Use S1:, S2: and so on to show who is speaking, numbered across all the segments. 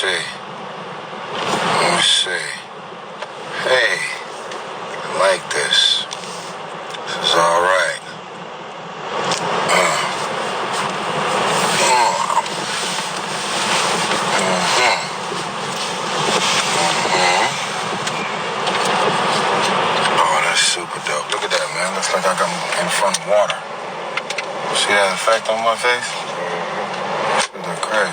S1: see. Let me see. Hey, I like this. This is all right. Oh, that's super dope. Look at that, man. Looks like I got in front of water. See that effect on my face? That's crazy.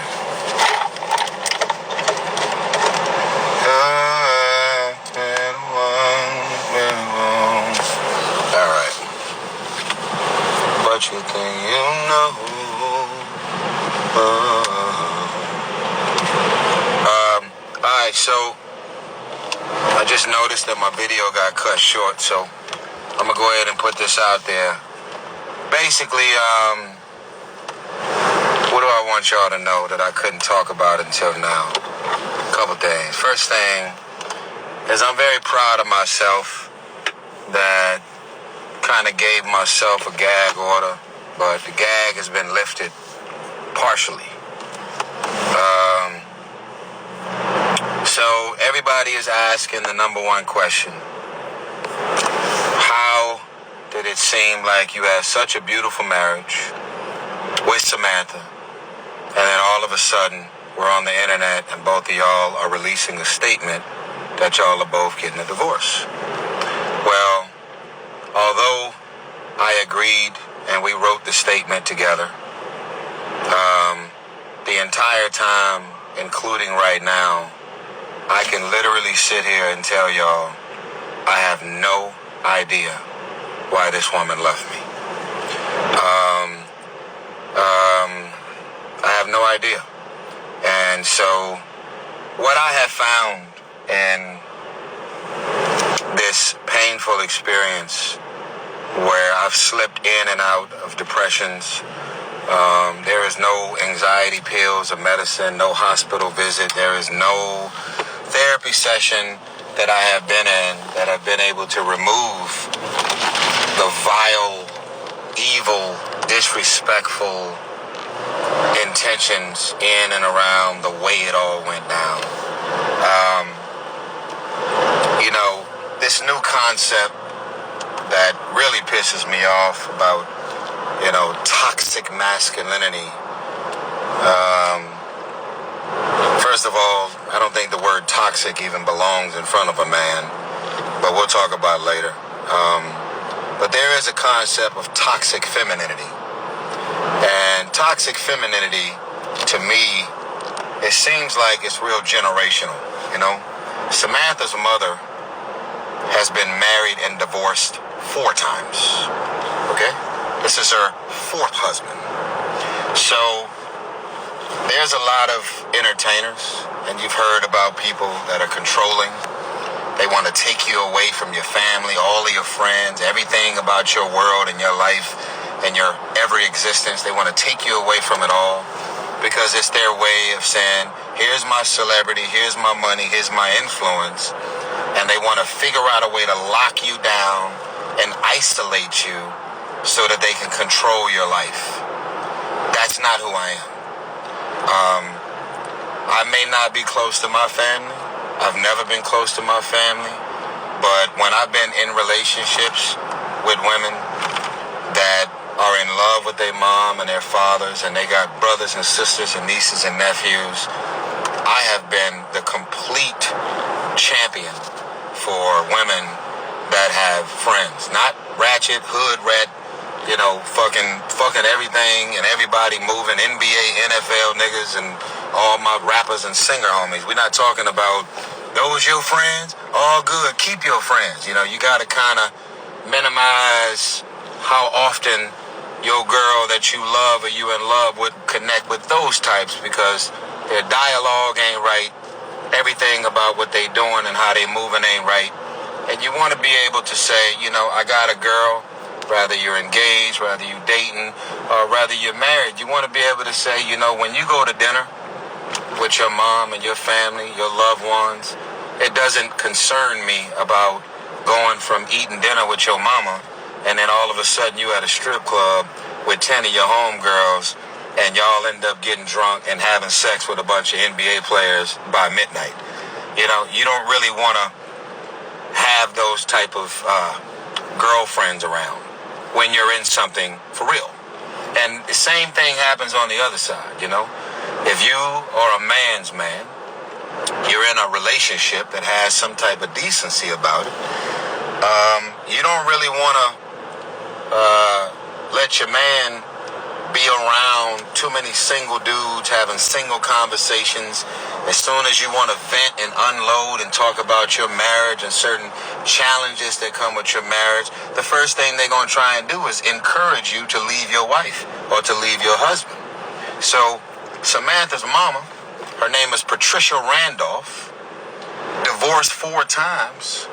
S1: All right. But you think you know. All right, so I just noticed that my video got cut short, so I'm gonna go ahead and put this out there. Basically, what do I want y'all to know that I couldn't talk about until now? A couple things. First thing is I'm very proud of myself that kind of gave myself a gag order, but the gag has been lifted partially. So everybody is asking the number one question. How did it seem like you had such a beautiful marriage with Samantha, and then all of a sudden we're on the internet and both of y'all are releasing a statement that y'all are both getting a divorce? Well, although I agreed and we wrote the statement together, the entire time, including right now, I can literally sit here and tell y'all I have no idea why this woman left me. I have no idea. And so what I have found in this painful experience where I've slipped in and out of depressions, there is no anxiety pills or medicine, no hospital visit. There is no therapy session that I have been in that have been able to remove the vile, evil, disrespectful intentions in and around the way it all went down. This new concept that really pisses me off about, toxic masculinity. First of all, I don't think the word toxic even belongs in front of a man, but we'll talk about it later. But there is a concept of toxic femininity. And toxic femininity, to me, it seems like it's real generational, Samantha's mother has been married and divorced 4 times, okay? This is her 4th husband. So there's a lot of entertainers, and you've heard about people that are controlling. They want to take you away from your family, all of your friends, everything about your world and your life and your every existence. They want to take you away from it all because it's their way of saying, here's my celebrity, here's my money, here's my influence. And they want to figure out a way to lock you down and isolate you so that they can control your life. That's not who I am. I may not be close to my family. I've never been close to my family. But when I've been in relationships with women that are in love with their mom and their fathers, and they got brothers and sisters and nieces and nephews, I have been the complete champion for women that have friends. Not ratchet, hood rat, fucking everything and everybody moving, NBA, NFL niggas, and all my rappers and singer homies. We're not talking about those your friends. All good, keep your friends. You gotta kind of minimize how often your girl that you love or you in love would connect with those types, because their dialogue ain't right. Everything about what they doing and how they moving ain't right. And you want to be able to say, I got a girl, whether you're engaged, whether you're dating, or whether you're married. You want to be able to say, when you go to dinner with your mom and your family, your loved ones, it doesn't concern me about going from eating dinner with your mama and then all of a sudden you at a strip club with 10 of your homegirls and y'all end up getting drunk and having sex with a bunch of NBA players by midnight. You know, you don't really want to have those type of girlfriends around when you're in something for real. And the same thing happens on the other side, you know. If you are a man's man, you're in a relationship that has some type of decency about it, you don't really want to let your man be around too many single dudes having single conversations. As soon as you want to vent and unload and talk about your marriage and certain challenges that come with your marriage, the first thing they're going to try and do is encourage you to leave your wife or to leave your husband. So Samantha's mama, her name is Patricia Randolph, divorced 4 times.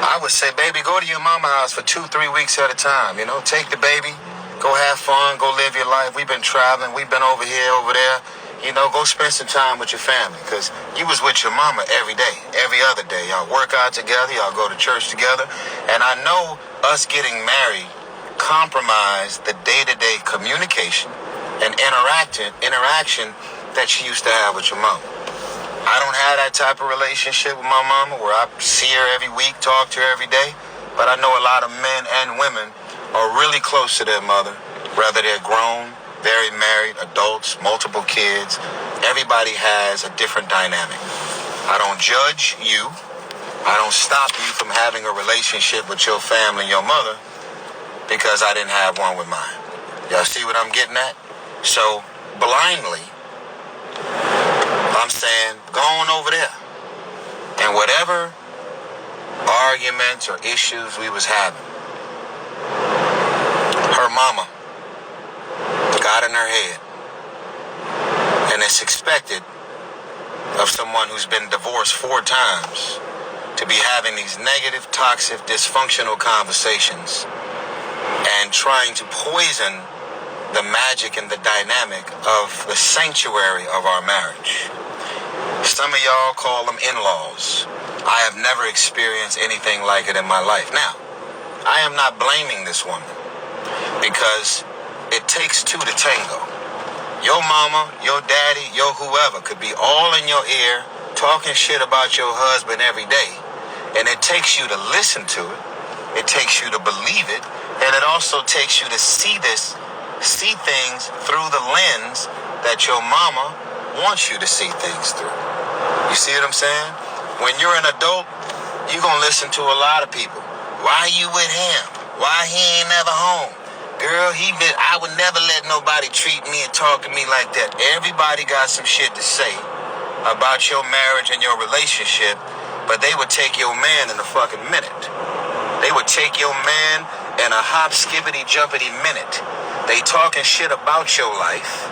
S1: I would say, baby, go to your mama's house for 2-3 weeks at a time. You know, take the baby, go have fun, go live your life. We've been traveling. We've been over here, over there. You know, go spend some time with your family, because you was with your mama every day, every other day. Y'all work out together. Y'all go to church together. And I know us getting married compromised the day-to-day communication and interaction that she used to have with your mama. I don't have that type of relationship with my mama where I see her every week, talk to her every day. But I know a lot of men and women are really close to their mother, whether they're grown, very married, adults, multiple kids. Everybody has a different dynamic. I don't judge you. I don't stop you from having a relationship with your family and your mother because I didn't have one with mine. Y'all see what I'm getting at? So blindly, I'm saying, go on over there. And whatever arguments or issues we was having, her mama got in her head. And it's expected of someone who's been divorced 4 times to be having these negative, toxic, dysfunctional conversations and trying to poison the magic and the dynamic of the sanctuary of our marriage. Some of y'all call them in-laws. I have never experienced anything like it in my life. Now, I am not blaming this woman because it takes 2 to tango. Your mama, your daddy, your whoever could be all in your ear talking shit about your husband every day. And it takes you to listen to it. It takes you to believe it. And it also takes you to see things through the lens that your mama wants you to see things through. You see what I'm saying? When you're an adult, you're going to listen to a lot of people. Why you with him? Why he ain't never home? Girl, I would never let nobody treat me and talk to me like that. Everybody got some shit to say about your marriage and your relationship, but they would take your man in a fucking minute. They would take your man in a hop, skippity, jumpity minute. They talking shit about your life,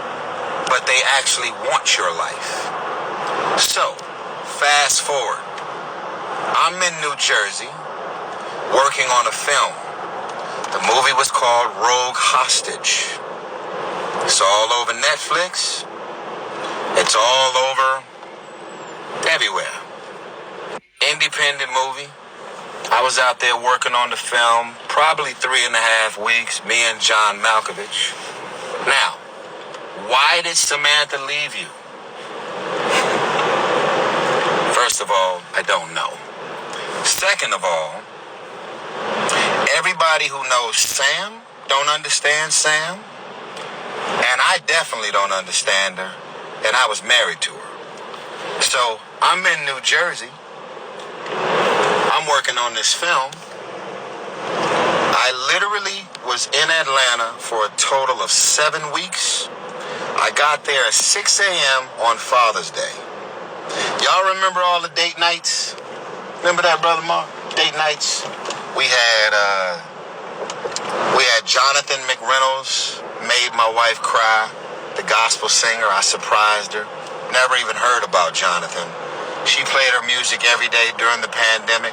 S1: but they actually want your life. So, fast forward. I'm in New Jersey working on a film. The movie was called Rogue Hostage. It's all over Netflix. It's all over everywhere. Independent movie. I was out there working on the film probably 3.5 weeks, me and John Malkovich. Now, why did Samantha leave you? First of all, I don't know. Second of all, everybody who knows Sam don't understand Sam. And I definitely don't understand her. And I was married to her. So I'm in New Jersey. I'm working on this film. I literally was in Atlanta for a total of 7 weeks. I got there at 6 a.m. on Father's Day. Y'all remember all the date nights? Remember that, Brother Mark? Date nights. We had Jonathan McReynolds, Made My Wife Cry, the gospel singer. I surprised her. Never even heard about Jonathan. She played her music every day during the pandemic.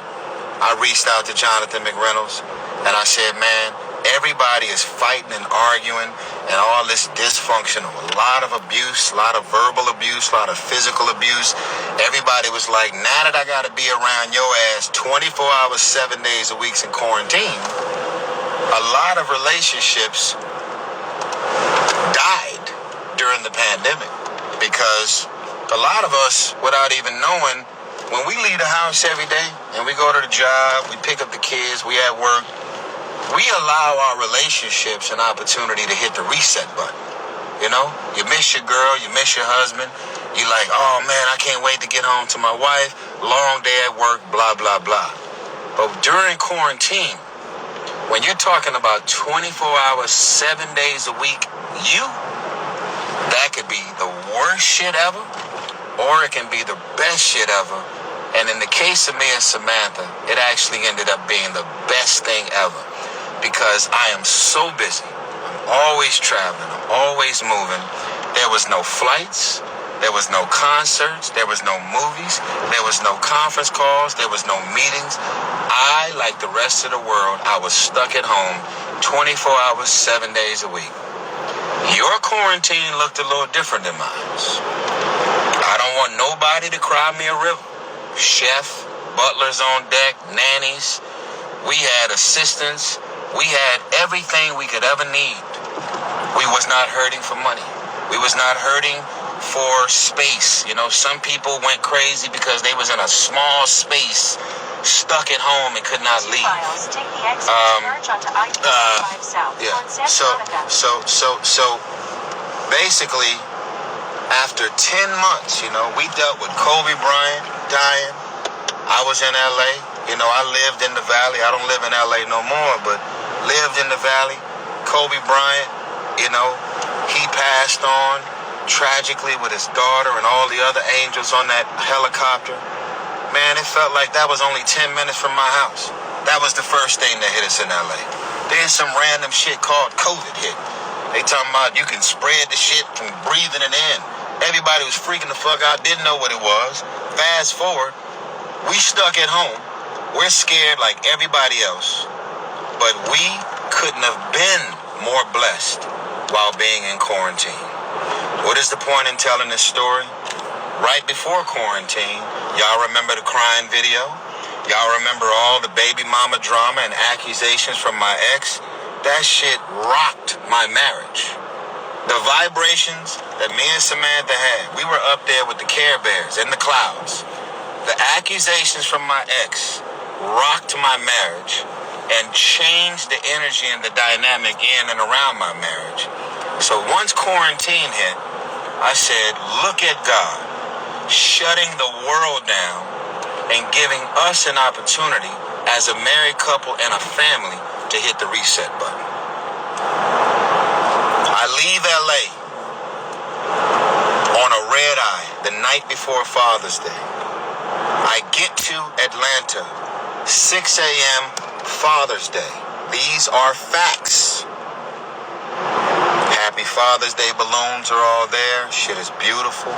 S1: I reached out to Jonathan McReynolds and I said, man, everybody is fighting and arguing and all this dysfunctional. A lot of abuse, a lot of verbal abuse, a lot of physical abuse. Everybody was like, now that I got to be around your ass 24 hours, 7 days a week in quarantine, a lot of relationships during the pandemic, because a lot of us, without even knowing, when we leave the house every day and we go to the job, we pick up the kids, we at work, we allow our relationships an opportunity to hit the reset button. You know, you miss your girl, you miss your husband, you like, oh man, I can't wait to get home to my wife, long day at work, blah, blah, blah. But during quarantine, when you're talking about 24 hours, 7 days a week, that could be the worst shit ever, or it can be the best shit ever. And in the case of me and Samantha, it actually ended up being the best thing ever, because I am so busy. I'm always traveling. I'm always moving. There was no flights. There was no concerts. There was no movies. There was no conference calls. There was no meetings. I, like the rest of the world, I was stuck at home 24 hours, 7 days a week. Your quarantine looked a little different than mine. I don't want nobody to cry me a river. Chef, butlers on deck, nannies. We had assistants. We had everything we could ever need. We was not hurting for money. We was not hurting for space. You know, some people went crazy because they was in a small space, stuck at home and could not leave. So basically, after 10 months, you know, we dealt with Kobe Bryant dying. I was in LA. You know, I lived in the Valley. I don't live in LA no more, but lived in the Valley. Kobe Bryant, you know, he passed on tragically with his daughter and all the other angels on that helicopter. Man, it felt like that was only 10 minutes from my house. That was the first thing that hit us in LA. Then some random shit called COVID hit. They talking about you can spread the shit from breathing it in. Everybody was freaking the fuck out, didn't know what it was. Fast forward, we stuck at home. We're scared like everybody else. But we couldn't have been more blessed while being in quarantine. What is the point in telling this story? Right before quarantine, y'all remember the crying video? Y'all remember all the baby mama drama and accusations from my ex? That shit rocked my marriage. The vibrations that me and Samantha had, we were up there with the Care Bears in the clouds. The accusations from my ex rocked my marriage and changed the energy and the dynamic in and around my marriage. So once quarantine hit, I said, look at God shutting the world down and giving us an opportunity as a married couple and a family to hit the reset button. I leave LA on a red eye the night before Father's Day. I get to Atlanta, 6 a.m. Father's Day. These are facts. Happy Father's Day balloons are all there. Shit is beautiful.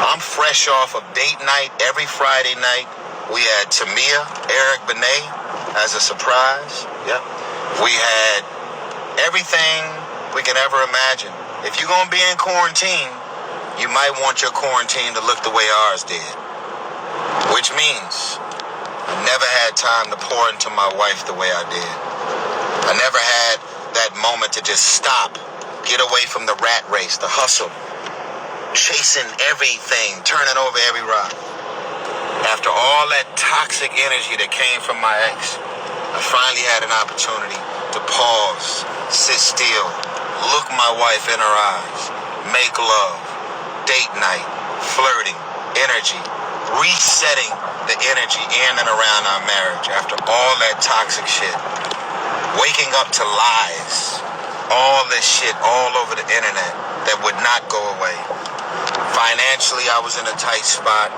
S1: I'm fresh off of date night every Friday night. We had Tamia, Eric Benet as a surprise. Yep. We had everything we could ever imagine. If you're going to be in quarantine, you might want your quarantine to look the way ours did. Which means I never had time to pour into my wife the way I did. I never had that moment to just stop, get away from the rat race, the hustle, chasing everything, turning over every rock. After all that toxic energy that came from my ex, I finally had an opportunity to pause, sit still, look my wife in her eyes, make love, date night, flirting, energy, resetting the energy in and around our marriage after all that toxic shit. Waking up to lies, all this shit all over the internet that would not go away. Financially, I was in a tight spot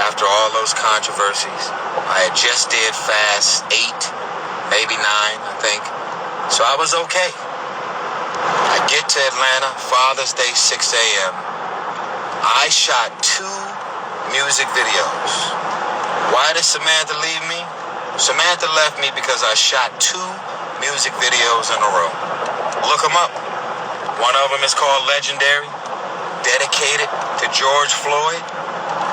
S1: after all those controversies. I had just did fast 8, maybe 9, I think. So I was okay. I get to Atlanta, Father's Day, 6 a.m. I shot 2 music videos. Why did Samantha leave me? Samantha left me because I shot 2 music videos in a row. Look them up. One of them is called Legendary, dedicated to George Floyd,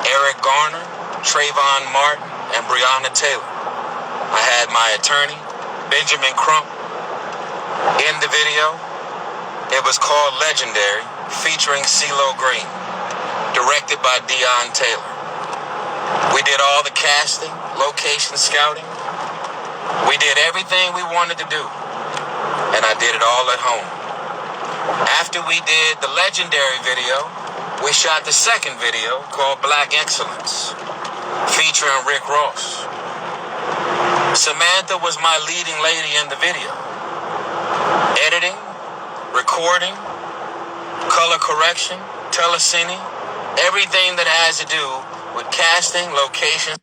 S1: Eric Garner, Trayvon Martin, and Breonna Taylor. I had my attorney, Benjamin Crump, in the video. It was called Legendary featuring CeeLo Green, directed by Deon Taylor. We did all the casting, location scouting. We did everything we wanted to do, and I did it all at home. After we did the legendary video, we shot the second video called Black Excellence, featuring Rick Ross. Samantha was my leading lady in the video. Editing, recording, color correction, telecine, everything that has to do with casting, location.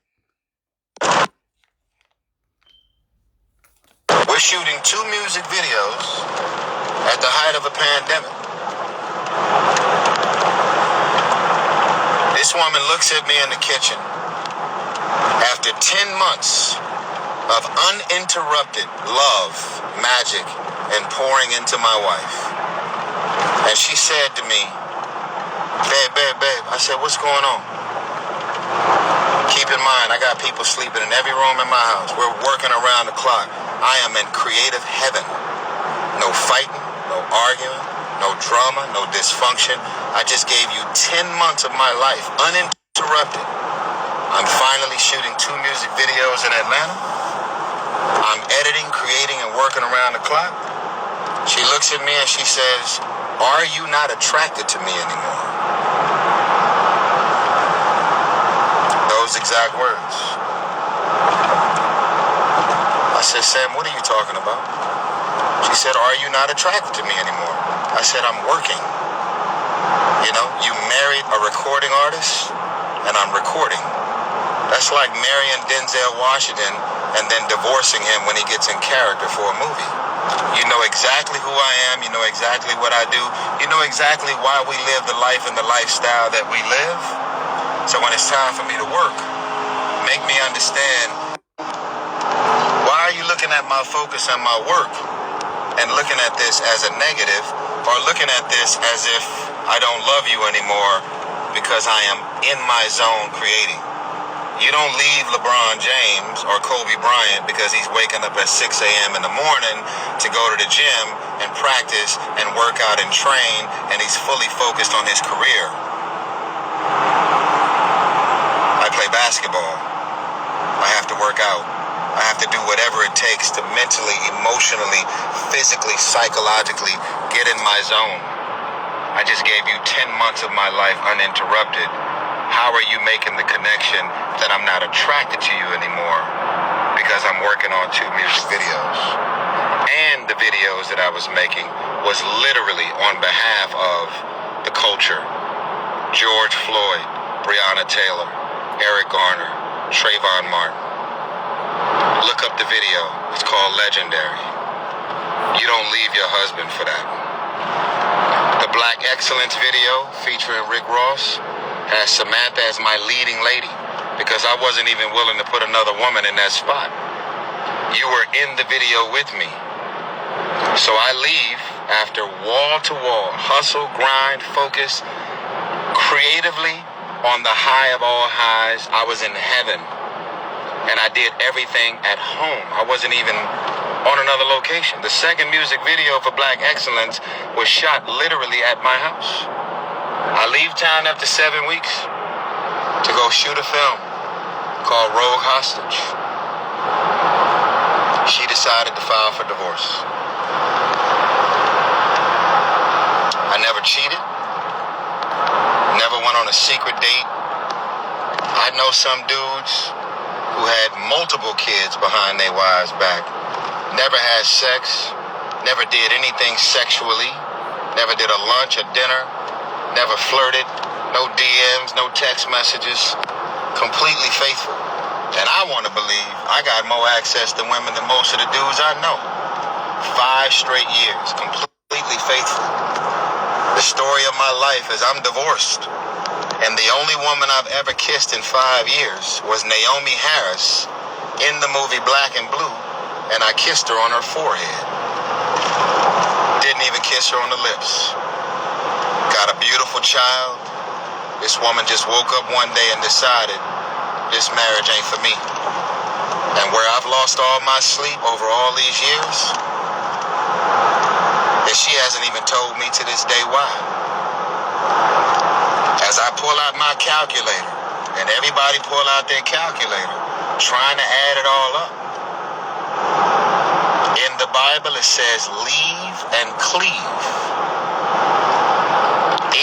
S1: We're shooting 2 music videos at the height of a pandemic. This woman looks at me in the kitchen after 10 months of uninterrupted love, magic, and pouring into my wife. And she said to me, babe. I said, what's going on? Keep in mind, I got people sleeping in every room in my house. We're working around the clock. I am in creative heaven. No fighting, no arguing, no drama, no dysfunction. I just gave you 10 months of my life, uninterrupted. I'm finally shooting 2 music videos in Atlanta. I'm editing, creating, and working around the clock. She looks at me and she says, are you not attracted to me anymore? Those exact words. I said, Sam, what are you talking about? She said, are you not attracted to me anymore? I said, I'm working. You know, you married a recording artist, and I'm recording. That's like marrying Denzel Washington and then divorcing him when he gets in character for a movie. You know exactly who I am. You know exactly what I do. You know exactly why we live the life and the lifestyle that we live. So when it's time for me to work, make me understand, why are you looking at my focus and my work and looking at this as a negative, or looking at this as if I don't love you anymore because I am in my zone creating? You don't leave LeBron James or Kobe Bryant because he's waking up at 6 a.m. in the morning to go to the gym and practice and work out and train, and he's fully focused on his career. I play basketball. I have to work out. I have to do whatever it takes to mentally, emotionally, physically, psychologically get in my zone. I just gave you 10 months of my life uninterrupted. How are you making the connection that I'm not attracted to you anymore because I'm working on 2 music videos? And the videos that I was making was literally on behalf of the culture. George Floyd, Breonna Taylor, Eric Garner, Trayvon Martin. Look up the video. It's called Legendary. You don't leave your husband for that. The Black Excellence video featuring Rick Ross has Samantha as my leading lady because I wasn't even willing to put another woman in that spot. You were in the video with me. So I leave after wall-to-wall, hustle, grind, focus, creatively on the high of all highs. I was in heaven, and I did everything at home. I wasn't even on another location. The second music video for Black Excellence was shot literally at my house. I leave town after 7 weeks to go shoot a film called Rogue Hostage. She decided to file for divorce. I never cheated, never went on a secret date. I know some dudes who had multiple kids behind their wives' back, never had sex, never did anything sexually, never did a lunch or dinner, never flirted, no DMs, no text messages, completely faithful. And I want to believe I got more access to women than most of the dudes I know. 5 straight years, completely faithful. The story of my life is I'm divorced. And the only woman I've ever kissed in 5 years was Naomi Harris in the movie Black and Blue, and I kissed her on her forehead. Didn't even kiss her on the lips. Got a beautiful child. This woman just woke up one day and decided this marriage ain't for me. And where I've lost all my sleep over all these years, that she hasn't even told me to this day why. Because I pull out my calculator, and everybody pull out their calculator, trying to add it all up. In the Bible, it says, leave and cleave.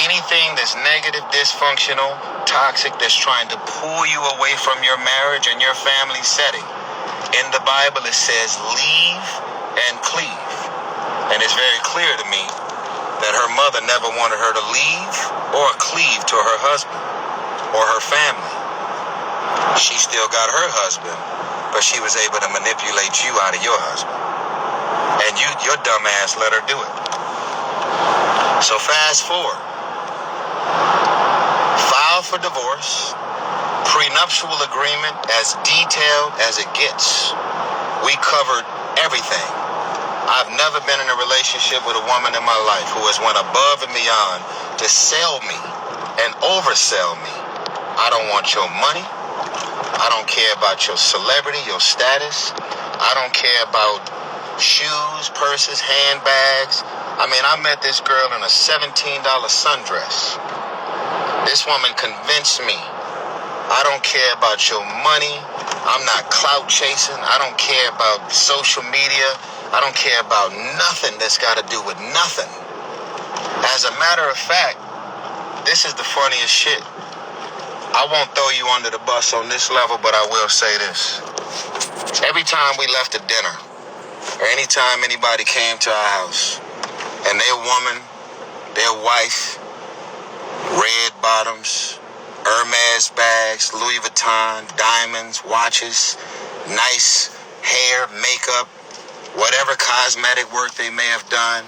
S1: Anything that's negative, dysfunctional, toxic, that's trying to pull you away from your marriage and your family setting. In the Bible, it says, leave and cleave. And it's very clear to me that her mother never wanted her to leave or cleave to her husband or her family. She still got her husband, but she was able to manipulate you out of your husband. And your dumb ass let her do it. So fast forward. Filed for divorce, prenuptial agreement as detailed as it gets. We covered everything. I've never been in a relationship with a woman in my life who has went above and beyond to sell me and oversell me. I don't want your money. I don't care about your celebrity, your status. I don't care about shoes, purses, handbags. I mean, I met this girl in a $17 sundress. This woman convinced me, I don't care about your money. I'm not clout chasing. I don't care about social media. I don't care about nothing that's got to do with nothing. As a matter of fact, this is the funniest shit. I won't throw you under the bus on this level, but I will say this. Every time we left a dinner, or anytime anybody came to our house, and their woman, their wife, red bottoms, Hermes bags, Louis Vuitton, diamonds, watches, nice hair, makeup, whatever cosmetic work they may have done.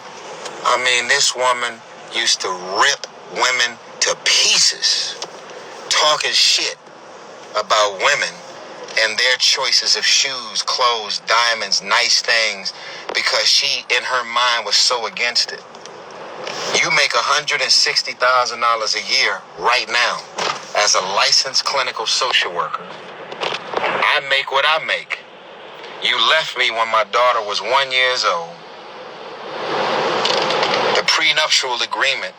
S1: I mean, this woman used to rip women to pieces, talking shit about women and their choices of shoes, clothes, diamonds, nice things, because she, in her mind, was so against it. You make $160,000 a year right now as a licensed clinical social worker. I make what I make. You left me when my daughter was 1 year old. The prenuptial agreement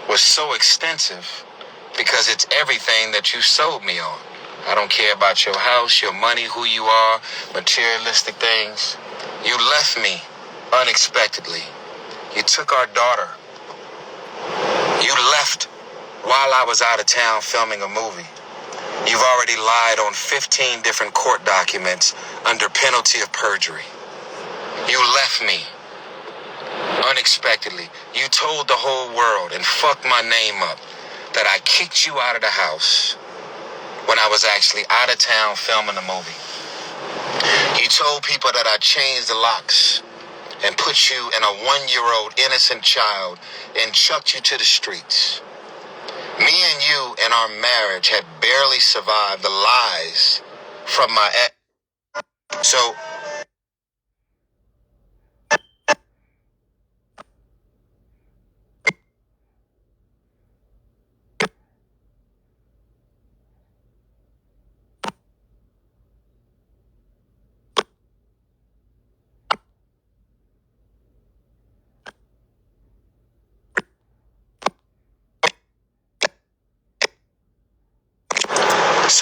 S1: was so extensive because it's everything that you sold me on. I don't care about your house, your money, who you are, materialistic things. You left me unexpectedly. You took our daughter. You left while I was out of town filming a movie. You've already lied on 15 different court documents under penalty of perjury. You left me unexpectedly. You told the whole world and fucked my name up that I kicked you out of the house when I was actually out of town filming a movie. You told people that I changed the locks and put you in a 1-year-old innocent child and chucked you to the streets. Me and you in our marriage had barely survived the lies from my ex. So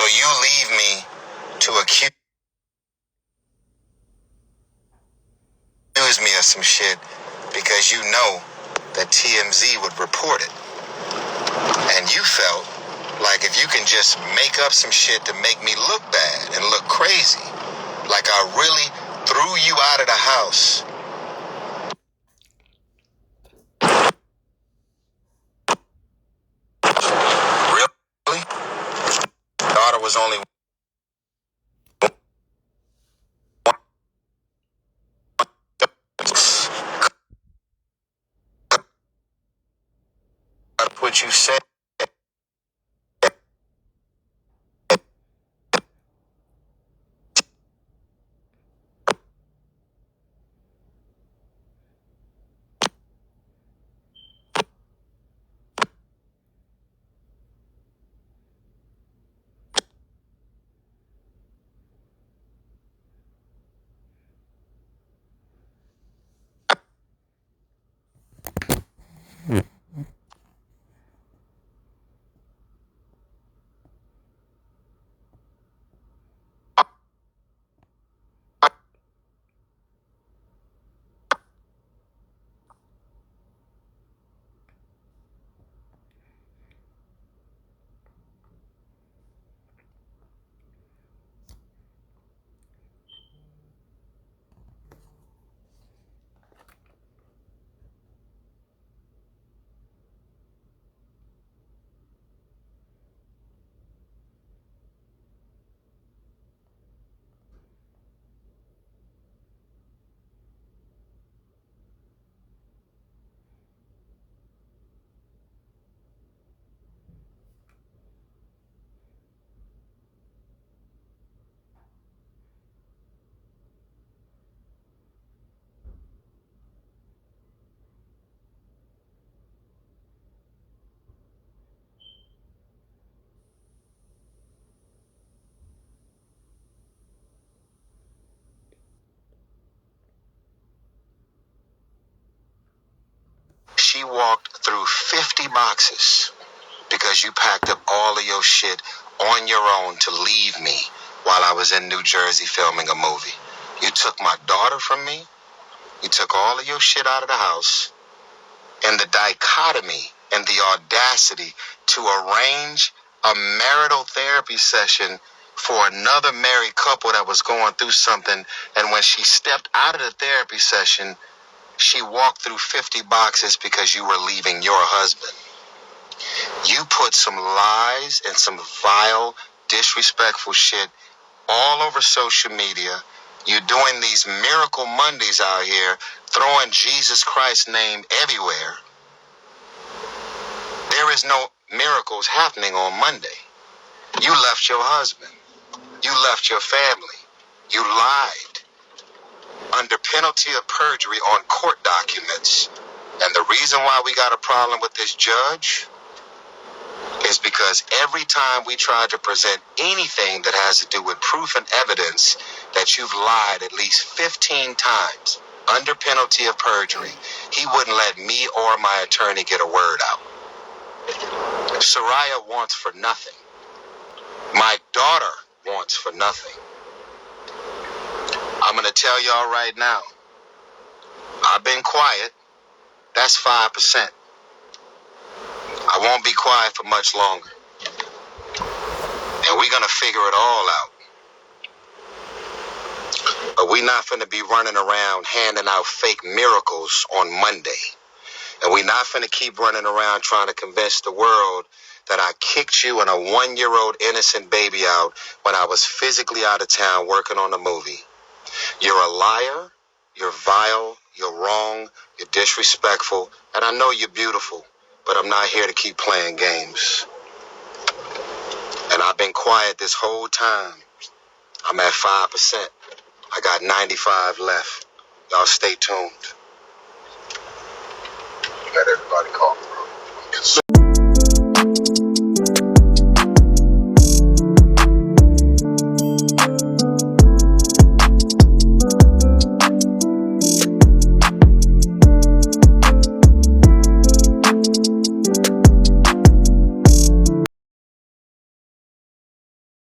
S1: you leave me to accuse me of some shit because you know that TMZ would report it. And you felt like if you can just make up some shit to make me look bad and look crazy, like I really threw you out of the house. Really? Daughter was only what you said. she walked through 50 boxes because you packed up all of your shit on your own to leave me while I was in New Jersey filming a movie. You took my daughter from me. You took all of your shit out of the house. And the dichotomy and the audacity to arrange a marital therapy session for another married couple that was going through something. And when she stepped out of the therapy session, she walked through 50 boxes because you were leaving your husband. You put some lies and some vile, disrespectful shit all over social media. You're doing these miracle Mondays out here, throwing Jesus Christ's name everywhere. There is no miracles happening on Monday. You left your husband. You left your family. You lied under penalty of perjury on court documents. And the reason why we got a problem with this judge is because every time we try to present anything that has to do with proof and evidence that you've lied at least 15 times under penalty of perjury, he wouldn't let me or my attorney get a word out. Soraya wants for nothing. My daughter wants for nothing. I'm going to tell y'all right now, I've been quiet. That's 5%. I won't be quiet for much longer. And we're going to figure it all out. But we're not going to be running around handing out fake miracles on Monday. And we're not going to keep running around trying to convince the world that I kicked you and a 1-year-old innocent baby out when I was physically out of town working on a movie. You're a liar, you're vile, you're wrong, you're disrespectful, and I know you're beautiful, but I'm not here to keep playing games. And I've been quiet this whole time. I'm at 5%. I got 95 left. Y'all stay tuned. Let everybody call through.